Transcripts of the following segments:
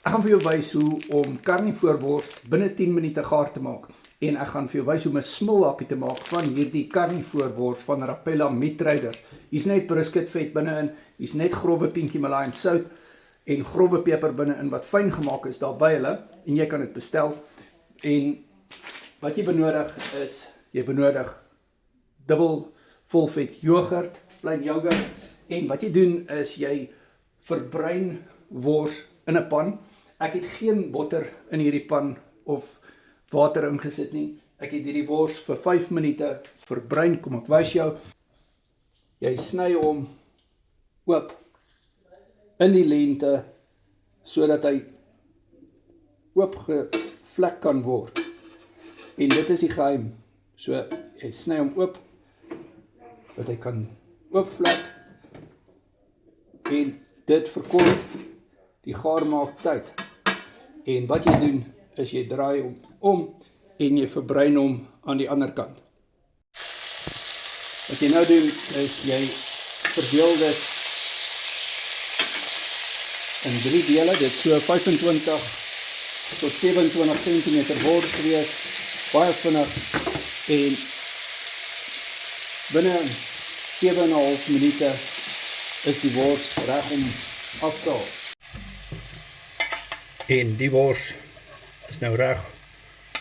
Ek gaan vir jou wys hoe om karnivoorwors binne 10 minute gaar te maak. En ek gaan vir jou wys hoe om 'n smulhappie te maak van hierdie karnivoorwors van Rapella Meat Traders. Hier's net brisketvet binne-in, hier's net grove pinkie malaai en sout en grove peper binne-in wat fyn gemaak is daar by hulle en jy kan dit bestel. En wat jy benodig is, jy benodig dubbel volvet yoghurt, plain yoghurt, en wat jy doen is jy verbruin wors in 'n pan. Ek het geen botter in hierdie pan of water ingesit nie. Ek het hierdie wors vir 5 minute verbruin, kom ek wys jou. Jy sny hom oop in die lengte sodat hy oopgevlek kan word. En dit is die geheim. So jy sny hom oop dat hy kan oopvlek en dit verkort die gaarmaak tyd. En wat jy doen is jy draai hom om en jy verbruin hom aan die ander kant. Wat jy nou doen is jy verdeel dit in 3 dele. Dit so 25 tot 27 cm wors gewees, baie vinnig en binne 7,5 minute is die wors reg om af te haal. En die wors is nou reg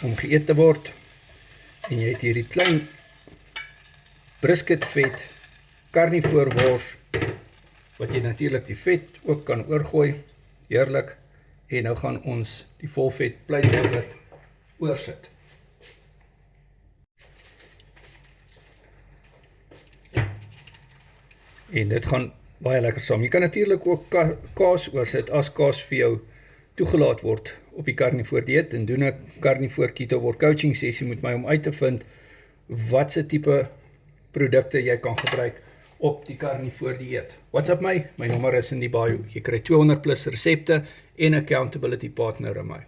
om geëet te word. En jy het hierdie klein brisketvet karnivoorwors wat jy natuurlik die vet ook kan oorgooi. Heerlik. En nou gaan ons die volvet plain yoghurt oorsit. En dit gaan baie lekker saam. Jy kan natuurlik ook kaas oorsit as kaas vir jou toegelaat word op die karnivoor dieet, en doen 'n karnivoor keto word coaching sessie met my om uit te vind wat se tipe produkte jy kan gebruik op die karnivoor dieet. WhatsApp my nommer is in die bio. Jy kry 200 plus resepte en accountability partner in my.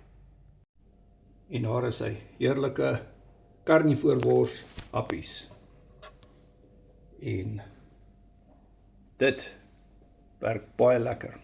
En daar is hy, heerlike karnivoorwors happies. En dit werk baie lekker.